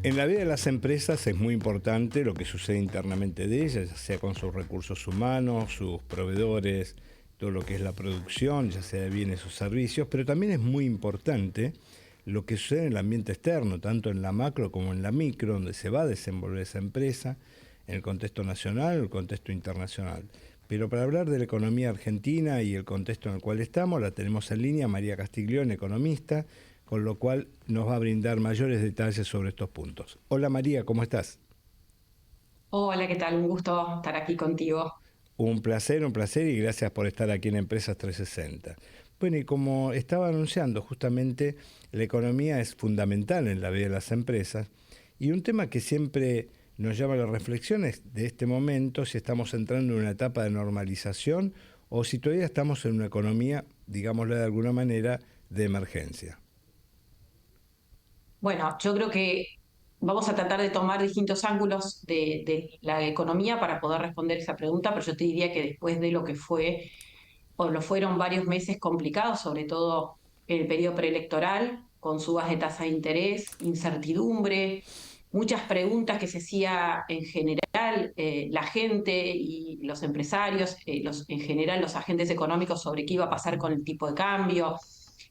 En la vida de las empresas es muy importante lo que sucede internamente de ellas, ya sea con sus recursos humanos, sus proveedores, todo lo que es la producción, ya sea de bienes o servicios, pero también es muy importante lo que sucede en el ambiente externo, tanto en la macro como en la micro, donde se va a desenvolver esa empresa, en el contexto nacional o el contexto internacional. Pero para hablar de la economía argentina y el contexto en el cual estamos, la tenemos en línea María Castiglione, economista, con lo cual nos va a brindar mayores detalles sobre estos puntos. Hola María, ¿cómo estás? Hola, ¿qué tal? Un gusto estar aquí contigo. Un placer y gracias por estar aquí en Empresas 360. Bueno, y como estaba anunciando, justamente la economía es fundamental en la vida de las empresas y un tema que siempre nos llama a la reflexión es de este momento, si estamos entrando en una etapa de normalización o si todavía estamos en una economía, digámoslo de alguna manera, de emergencia. Bueno, yo creo que vamos a tratar de tomar distintos ángulos de la economía para poder responder esa pregunta, pero yo te diría que después de lo que fue, o lo fueron varios meses complicados, sobre todo en el periodo preelectoral, con subas de tasa de interés, incertidumbre, muchas preguntas que se hacía en general la gente y los empresarios, en general los agentes económicos sobre qué iba a pasar con el tipo de cambio,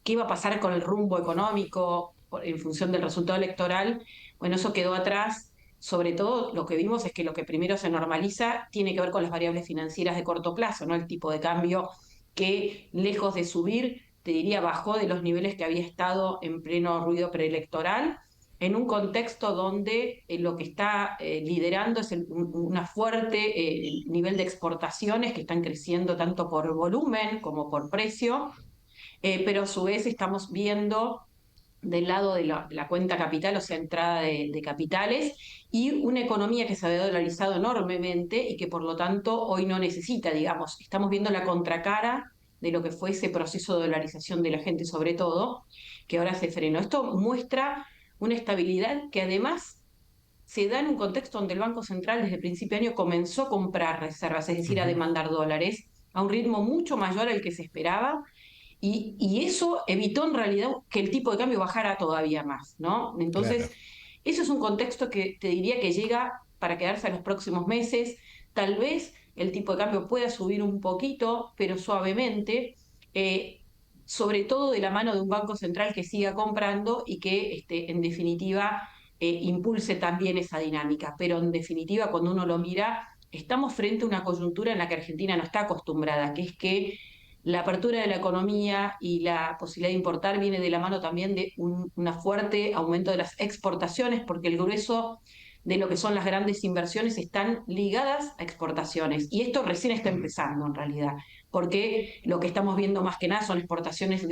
qué iba a pasar con el rumbo económico en función del resultado electoral. Bueno, eso quedó atrás. Sobre todo lo que vimos es que lo que primero se normaliza tiene que ver con las variables financieras de corto plazo, ¿no? El tipo de cambio que lejos de subir, te diría, bajó de los niveles que había estado en pleno ruido preelectoral, en un contexto donde lo que está liderando es una fuerte nivel de exportaciones que están creciendo tanto por volumen como por precio, pero a su vez estamos viendo del lado de la cuenta capital, o sea, entrada de capitales, y una economía que se había dolarizado enormemente y que por lo tanto hoy no necesita, digamos, estamos viendo la contracara de lo que fue ese proceso de dolarización de la gente sobre todo, que ahora se frenó. Esto muestra una estabilidad que además se da en un contexto donde el Banco Central desde el principio de año comenzó a comprar reservas, es decir, a Ujú. demandar dólares a un ritmo mucho mayor al que se esperaba y eso evitó en realidad que el tipo de cambio bajara todavía más, ¿no? Claro. Entonces, eso es un contexto que te diría que llega para quedarse en los próximos meses. Tal vez el tipo de cambio pueda subir un poquito, pero suavemente, eh, sobre todo de la mano de un banco central que siga comprando y que, en definitiva, impulse también esa dinámica. Pero en definitiva, cuando uno lo mira, estamos frente a una coyuntura en la que Argentina no está acostumbrada, que es que la apertura de la economía y la posibilidad de importar viene de la mano también de un fuerte aumento de las exportaciones, porque el grueso de lo que son las grandes inversiones están ligadas a exportaciones. Y esto recién está empezando en realidad, porque lo que estamos viendo más que nada son exportaciones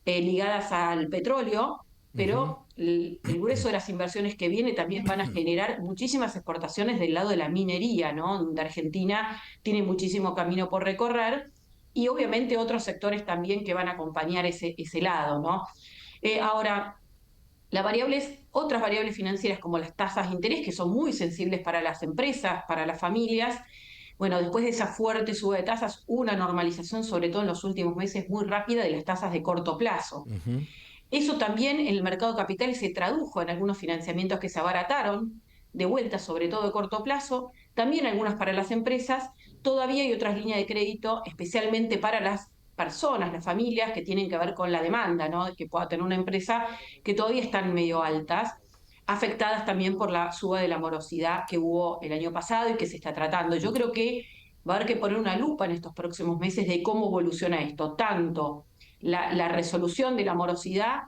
ligadas al petróleo, Ujú. pero el grueso de las inversiones que viene también van a generar muchísimas exportaciones del lado de la minería, ¿no? Donde Argentina tiene muchísimo camino por recorrer y obviamente otros sectores también que van a acompañar ese lado, ¿no? Ahora, otras variables financieras como las tasas de interés, que son muy sensibles para las empresas, para las familias, bueno, después de esa fuerte suba de tasas, hubo una normalización, sobre todo en los últimos meses, muy rápida de las tasas de corto plazo. Ujú. Eso también en el mercado de capitales se tradujo en algunos financiamientos que se abarataron, de vuelta, sobre todo de corto plazo, también algunas para las empresas. Todavía hay otras líneas de crédito, especialmente para las personas, las familias, que tienen que ver con la demanda, ¿no? Que pueda tener una empresa, que todavía están medio altas, afectadas también por la suba de la morosidad que hubo el año pasado y que se está tratando. Yo creo que va a haber que poner una lupa en estos próximos meses de cómo evoluciona esto, tanto la resolución de la morosidad,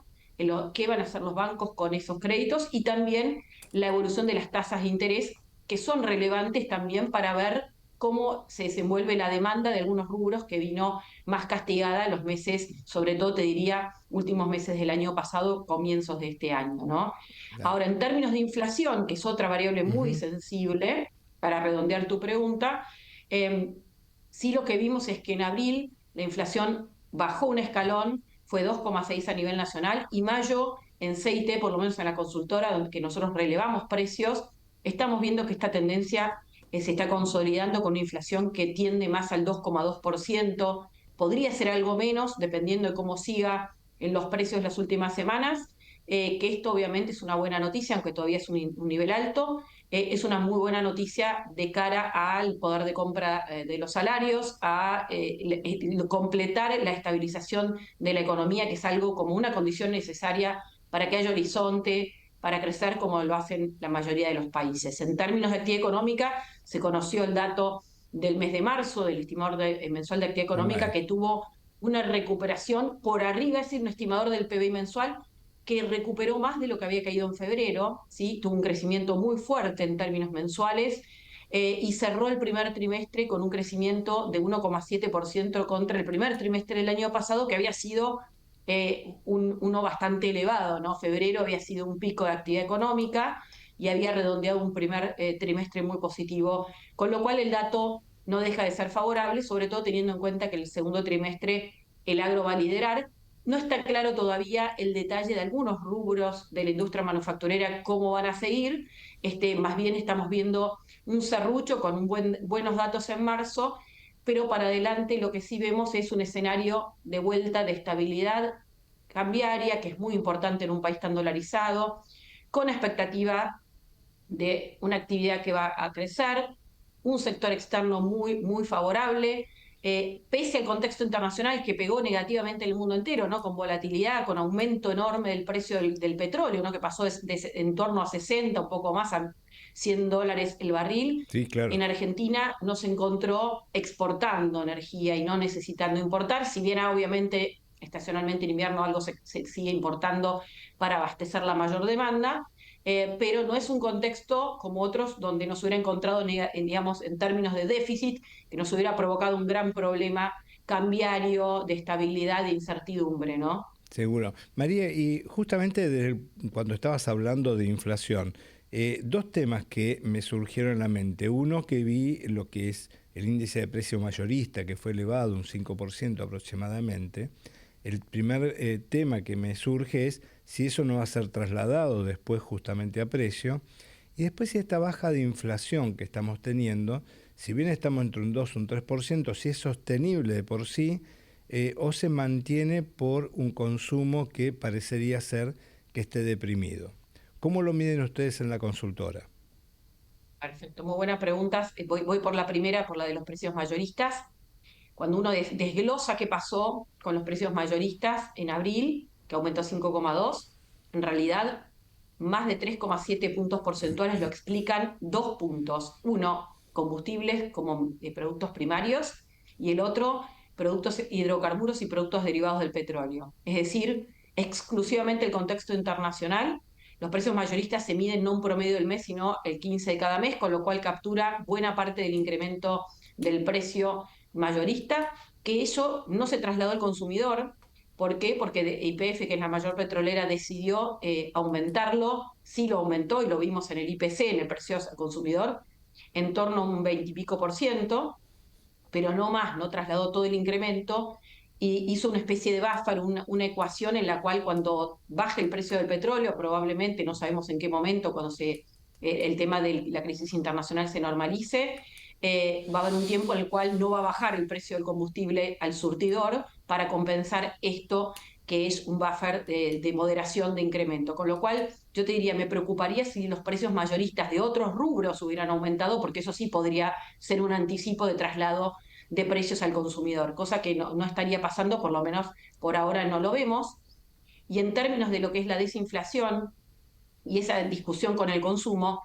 qué van a hacer los bancos con esos créditos y también la evolución de las tasas de interés, que son relevantes también para ver cómo se desenvuelve la demanda de algunos rubros que vino más castigada en los meses, sobre todo te diría, últimos meses del año pasado, comienzos de este año, ¿no? Claro. Ahora, en términos de inflación, que es otra variable muy Ujú. sensible, para redondear tu pregunta, eh, sí lo que vimos es que en abril la inflación bajó un escalón, fue 2,6 a nivel nacional, y mayo en CIT, por lo menos en la consultora, donde que nosotros relevamos precios, estamos viendo que esta tendencia se está consolidando con una inflación que tiende más al 2,2%, podría ser algo menos, dependiendo de cómo siga en los precios las últimas semanas, que esto obviamente es una buena noticia, aunque todavía es un nivel alto. Es una muy buena noticia de cara al poder de compra de los salarios, a completar la estabilización de la economía, que es algo como una condición necesaria para que haya horizonte, para crecer como lo hacen la mayoría de los países. En términos de actividad económica, se conoció el dato del mes de marzo, del estimador mensual de actividad económica, Bueno, que tuvo una recuperación por arriba, es decir, un estimador del PBI mensual que recuperó más de lo que había caído en febrero, ¿sí? Tuvo un crecimiento muy fuerte en términos mensuales, y cerró el primer trimestre con un crecimiento de 1,7% contra el primer trimestre del año pasado, que había sido uno bastante elevado, ¿no? Febrero había sido un pico de actividad económica y había redondeado un primer trimestre muy positivo, con lo cual el dato no deja de ser favorable, sobre todo teniendo en cuenta que el segundo trimestre el agro va a liderar. No está claro todavía el detalle de algunos rubros de la industria manufacturera, cómo van a seguir. Más bien estamos viendo un serrucho con buenos datos en marzo, pero para adelante lo que sí vemos es un escenario de vuelta de estabilidad cambiaria, que es muy importante en un país tan dolarizado, con expectativa de una actividad que va a crecer, un sector externo muy favorable, pese al contexto internacional que pegó negativamente el mundo entero, ¿no? Con volatilidad, con aumento enorme del precio del petróleo, ¿no? Que pasó en torno a 60, un poco más, a $100 el barril. sí, claro. En Argentina no se encontró exportando energía y no necesitando importar, si bien obviamente estacionalmente en invierno algo se sigue importando para abastecer la mayor demanda, pero no es un contexto como otros donde nos hubiera encontrado, digamos, en términos de déficit, que nos hubiera provocado un gran problema cambiario, de estabilidad, de incertidumbre, ¿no? Seguro. María, y justamente cuando estabas hablando de inflación, dos temas que me surgieron en la mente. Uno, que vi lo que es el índice de precio mayorista, que fue elevado un 5% aproximadamente. El primer tema que me surge es si eso no va a ser trasladado después justamente a precio. Y después si esta baja de inflación que estamos teniendo, si bien estamos entre un 2 y un 3%, si es sostenible de por sí, o se mantiene por un consumo que parecería ser que esté deprimido. ¿Cómo lo miden ustedes en la consultora? Perfecto, muy buenas preguntas. Voy por la primera, por la de los precios mayoristas. Cuando uno desglosa qué pasó con los precios mayoristas en abril, que aumentó 5,2, en realidad más de 3,7 puntos porcentuales lo explican dos puntos. Uno, combustibles como productos primarios, y el otro, productos hidrocarburos y productos derivados del petróleo. Es decir, exclusivamente el contexto internacional. Los precios mayoristas se miden no un promedio del mes, sino el 15 de cada mes, con lo cual captura buena parte del incremento del precio mayorista, que eso no se trasladó al consumidor. ¿Por qué? Porque YPF, que es la mayor petrolera, decidió aumentarlo, sí lo aumentó y lo vimos en el IPC, en el precio al consumidor, en torno a un 20 y pico por ciento, pero no más, no trasladó todo el incremento y hizo una especie de buffer, una ecuación en la cual cuando baje el precio del petróleo, probablemente, no sabemos en qué momento, cuando el tema de la crisis internacional se normalice, va a haber un tiempo en el cual no va a bajar el precio del combustible al surtidor para compensar esto que es un buffer de moderación de incremento. Con lo cual, yo te diría, me preocuparía si los precios mayoristas de otros rubros hubieran aumentado, porque eso sí podría ser un anticipo de traslado de precios al consumidor, cosa que no estaría pasando, por lo menos por ahora no lo vemos. Y en términos de lo que es la desinflación y esa discusión con el consumo,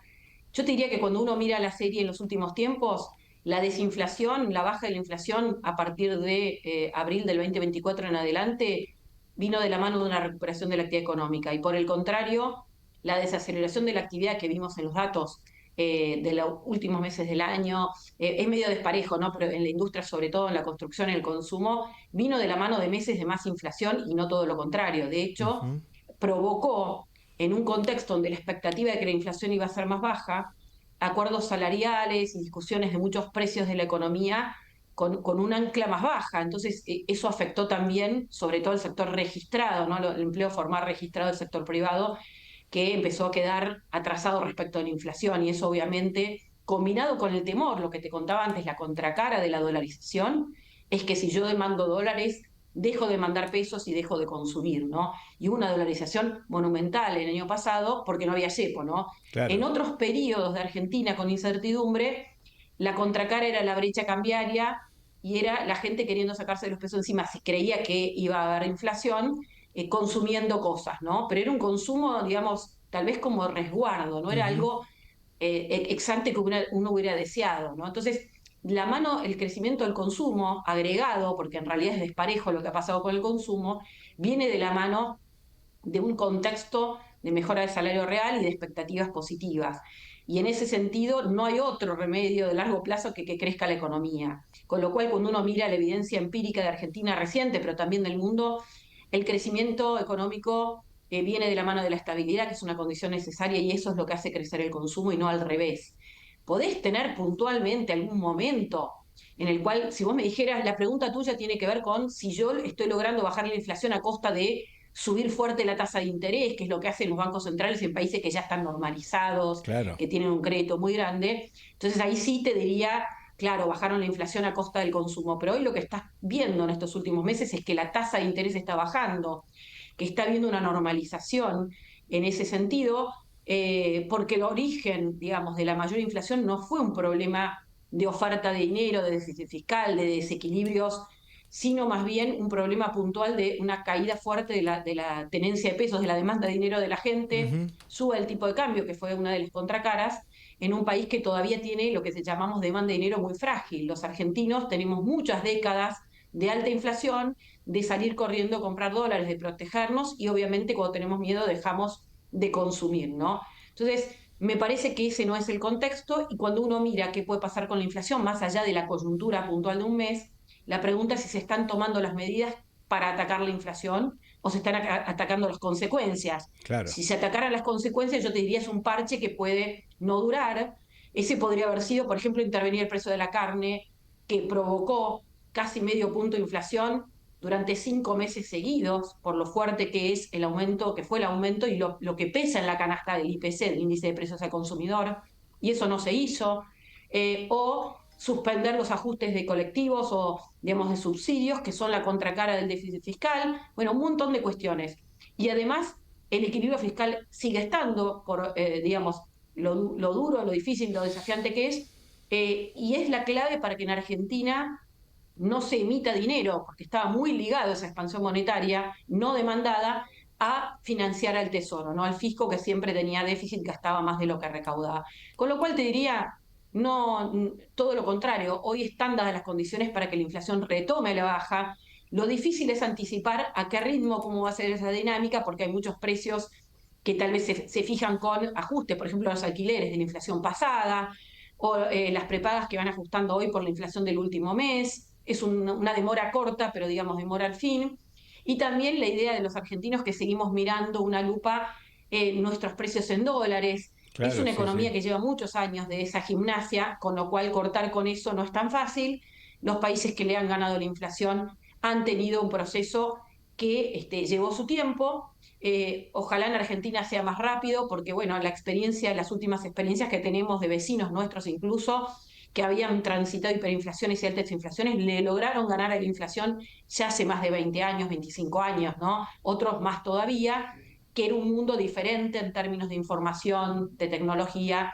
yo te diría que cuando uno mira la serie en los últimos tiempos, la desinflación, la baja de la inflación a partir de abril del 2024 en adelante, vino de la mano de una recuperación de la actividad económica. Y por el contrario, la desaceleración de la actividad que vimos en los datos de los últimos meses del año, es medio desparejo, ¿no? Pero en la industria, sobre todo en la construcción y el consumo, vino de la mano de meses de más inflación y no todo lo contrario. De hecho, Ujú. provocó en un contexto donde la expectativa de que la inflación iba a ser más baja, acuerdos salariales y discusiones de muchos precios de la economía con un ancla más baja. Entonces, eso afectó también, sobre todo el sector registrado, ¿no? El empleo formal registrado del sector privado, que empezó a quedar atrasado respecto a la inflación. Y eso obviamente, combinado con el temor, lo que te contaba antes, la contracara de la dolarización, es que si yo demando dólares, dejo de mandar pesos y dejo de consumir, ¿no? Y una dolarización monumental el año pasado porque no había cepo, ¿no? En Claro. otros periodos de Argentina con incertidumbre, la contracara era la brecha cambiaria y era la gente queriendo sacarse los pesos encima, si creía que iba a haber inflación, consumiendo cosas, ¿no? Pero era un consumo, digamos, tal vez como resguardo, no era Ujú. algo ex ante que uno hubiera deseado, ¿no? Entonces, la mano, el crecimiento del consumo agregado, porque en realidad es desparejo lo que ha pasado con el consumo, viene de la mano de un contexto de mejora del salario real y de expectativas positivas. Y en ese sentido no hay otro remedio de largo plazo que crezca la economía. Con lo cual, cuando uno mira la evidencia empírica de Argentina reciente, pero también del mundo, el crecimiento económico viene de la mano de la estabilidad, que es una condición necesaria, y eso es lo que hace crecer el consumo y no al revés. Podés tener puntualmente algún momento en el cual, si vos me dijeras, la pregunta tuya tiene que ver con si yo estoy logrando bajar la inflación a costa de subir fuerte la tasa de interés, que es lo que hacen los bancos centrales en países que ya están normalizados, Claro. que tienen un crédito muy grande. Entonces ahí sí te diría, claro, bajaron la inflación a costa del consumo, pero hoy lo que estás viendo en estos últimos meses es que la tasa de interés está bajando, que está habiendo una normalización en ese sentido, porque el origen, digamos, de la mayor inflación no fue un problema de oferta de dinero, de déficit fiscal, de desequilibrios, sino más bien un problema puntual de una caída fuerte de la tenencia de pesos, de la demanda de dinero de la gente, Ujú. sube el tipo de cambio, que fue una de las contracaras, en un país que todavía tiene lo que llamamos demanda de dinero muy frágil. Los argentinos tenemos muchas décadas de alta inflación, de salir corriendo a comprar dólares, de protegernos, y obviamente cuando tenemos miedo dejamos de consumir, ¿no? Entonces, me parece que ese no es el contexto, y cuando uno mira qué puede pasar con la inflación, más allá de la coyuntura puntual de un mes, la pregunta es si se están tomando las medidas para atacar la inflación o se están atacando las consecuencias. Claro. Si se atacaran las consecuencias, yo te diría es un parche que puede no durar. Ese podría haber sido, por ejemplo, intervenir el precio de la carne, que provocó casi medio punto de inflación durante 5 meses seguidos, por lo fuerte que es el aumento, que fue el aumento y lo que pesa en la canasta del IPC, del índice de precios al consumidor, y eso no se hizo. O suspender los ajustes de colectivos o, digamos, de subsidios, que son la contracara del déficit fiscal, bueno, un montón de cuestiones. Y además, el equilibrio fiscal sigue estando, por, digamos, lo duro, lo difícil, lo desafiante que es, y es la clave para que en Argentina no se emita dinero, porque estaba muy ligado a esa expansión monetaria no demandada, a financiar al tesoro, ¿no? Al fisco, que siempre tenía déficit, gastaba más de lo que recaudaba. Con lo cual te diría, no, todo lo contrario, hoy están dadas las condiciones para que la inflación retome la baja. Lo difícil es anticipar a qué ritmo, cómo va a ser esa dinámica, porque hay muchos precios que tal vez se fijan con ajustes, por ejemplo, los alquileres de la inflación pasada, o las prepagas que van ajustando hoy por la inflación del último mes. Es una demora corta, pero digamos demora al fin. Y también la idea de los argentinos que seguimos mirando una lupa nuestros precios en dólares. Es Claro, una sí, sí. economía que lleva muchos años de esa gimnasia, con lo cual cortar con eso no es tan fácil. Los países que le han ganado la inflación han tenido un proceso que llevó su tiempo. Ojalá en Argentina sea más rápido, porque bueno, la experiencia, las últimas experiencias que tenemos de vecinos nuestros incluso, que habían transitado hiperinflaciones y altas inflaciones, le lograron ganar a la inflación ya hace más de 20 años, 25 años, ¿no? Otros más todavía, que era un mundo diferente en términos de información, de tecnología.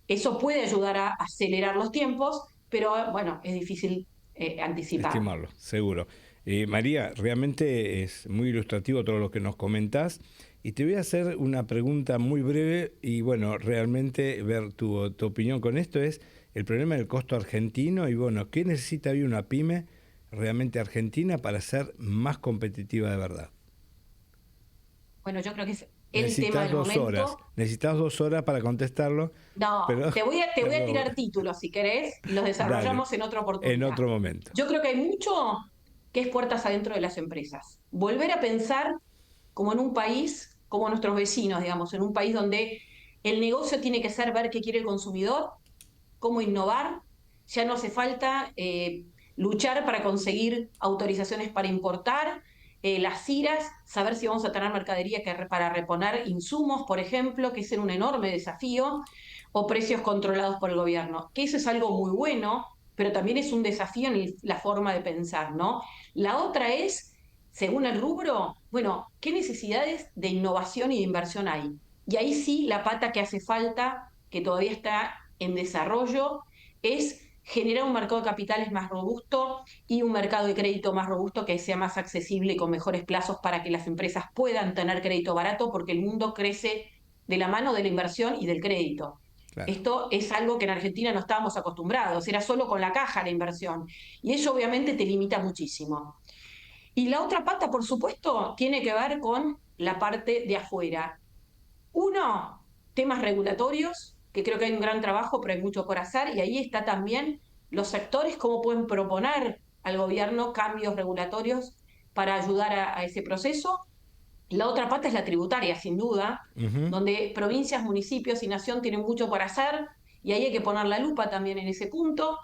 Eso puede ayudar a acelerar los tiempos, pero bueno, es difícil anticipar. Estimarlo, seguro. María, realmente es muy ilustrativo todo lo que nos comentás y te voy a hacer una pregunta muy breve y bueno, realmente ver tu opinión con esto es el problema del costo argentino y bueno, ¿qué necesita hoy una pyme realmente argentina para ser más competitiva de verdad? Bueno, yo creo que es el tema del momento. Necesitas 2 horas para contestarlo, No, pero, te voy a pero tirar títulos si querés y los dale, desarrollamos en otra en oportunidad. otro momento. Yo creo que hay mucho que es puertas adentro de las empresas. Volver a pensar como en un país, como nuestros vecinos, digamos, en un país donde el negocio tiene que ser ver qué quiere el consumidor, cómo innovar. Ya no hace falta luchar para conseguir autorizaciones para importar, las IRAs, saber si vamos a tener mercadería para reponer insumos, por ejemplo, que es un enorme desafío, o precios controlados por el gobierno, que eso es algo muy bueno, pero también es un desafío en la forma de pensar, ¿no? La otra es según el rubro, bueno, ¿qué necesidades de innovación y de inversión hay? Y ahí sí, la pata que hace falta, que todavía está en desarrollo, es generar un mercado de capitales más robusto y un mercado de crédito más robusto que sea más accesible y con mejores plazos para que las empresas puedan tener crédito barato, porque el mundo crece de la mano de la inversión y del crédito. Claro. Esto es algo que en Argentina no estábamos acostumbrados, era solo con la caja la inversión. Y eso obviamente te limita muchísimo. Y la otra pata, por supuesto, tiene que ver con la parte de afuera. Uno, temas regulatorios, que creo que hay un gran trabajo, pero hay mucho por hacer, y ahí está también los sectores, cómo pueden proponer al gobierno cambios regulatorios para ayudar a ese proceso. La otra pata es la tributaria, sin duda, Ujú. donde provincias, municipios y nación tienen mucho para hacer y ahí hay que poner la lupa también en ese punto.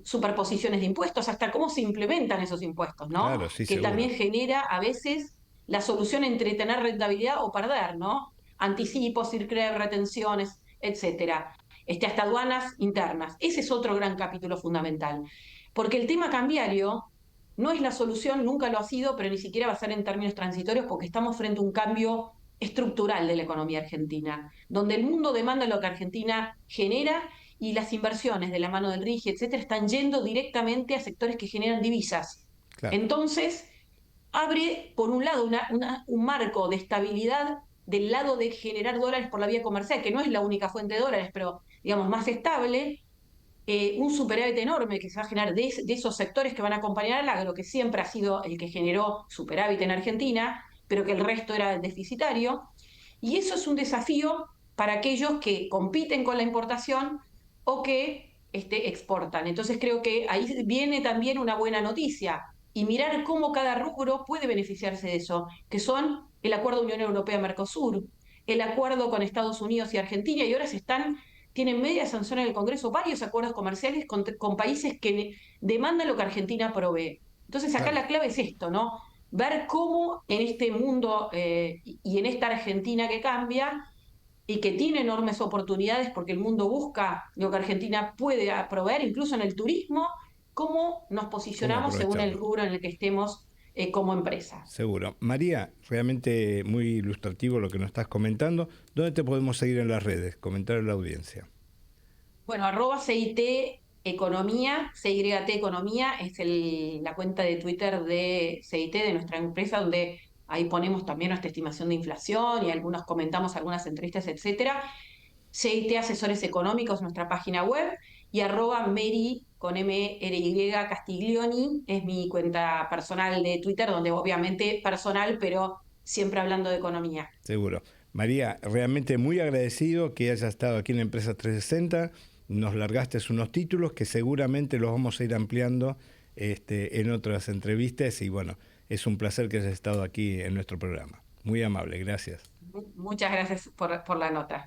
Superposiciones de impuestos, hasta cómo se implementan esos impuestos, ¿no? Claro, sí, Que también seguro. genera a veces la solución entre tener rentabilidad o perder, ¿no? Anticipos, IRCREV, retenciones, etcétera. Hasta aduanas internas. Ese es otro gran capítulo fundamental. Porque el tema cambiario no es la solución, nunca lo ha sido, pero ni siquiera va a ser en términos transitorios porque estamos frente a un cambio estructural de la economía argentina, donde el mundo demanda lo que Argentina genera y las inversiones de la mano del RIGI, etcétera, están yendo directamente a sectores que generan divisas. Claro. Entonces, abre, por un lado, un marco de estabilidad del lado de generar dólares por la vía comercial, que no es la única fuente de dólares, pero digamos más estable, un superávit enorme que se va a generar de esos sectores que van a acompañar al agro, que siempre ha sido el que generó superávit en Argentina, pero que el resto era deficitario. Y eso es un desafío para aquellos que compiten con la importación o que exportan. Entonces creo que ahí viene también una buena noticia y mirar cómo cada rubro puede beneficiarse de eso, que son el acuerdo Unión Europea-Mercosur, el acuerdo con Estados Unidos y Argentina, y ahora tienen media sanción en el Congreso varios acuerdos comerciales con países que demandan lo que Argentina provee. Entonces acá Claro. la clave es esto, ¿no? Ver cómo en este mundo y en esta Argentina que cambia y que tiene enormes oportunidades porque el mundo busca lo que Argentina puede proveer, incluso en el turismo, cómo nos ¿Cómo posicionamos según el aprovecharlo? rubro en el que estemos como empresa. Seguro. María, realmente muy ilustrativo lo que nos estás comentando. ¿Dónde te podemos seguir en las redes? Comentar a la audiencia. Bueno, arroba CIT Economía, CYT Economía, es la cuenta de Twitter de CIT, de nuestra empresa, donde ahí ponemos también nuestra estimación de inflación y algunos comentamos algunas entrevistas, etcétera. CIT Asesores Económicos, nuestra página web, y arroba Mary con MRY Castiglioni, es mi cuenta personal de Twitter, donde obviamente personal, pero siempre hablando de economía. Seguro. María, realmente muy agradecido que hayas estado aquí en la Empresa 360. Nos largaste unos títulos que seguramente los vamos a ir ampliando en otras entrevistas y bueno, es un placer que hayas estado aquí en nuestro programa. Muy amable, gracias. Muchas gracias por la nota.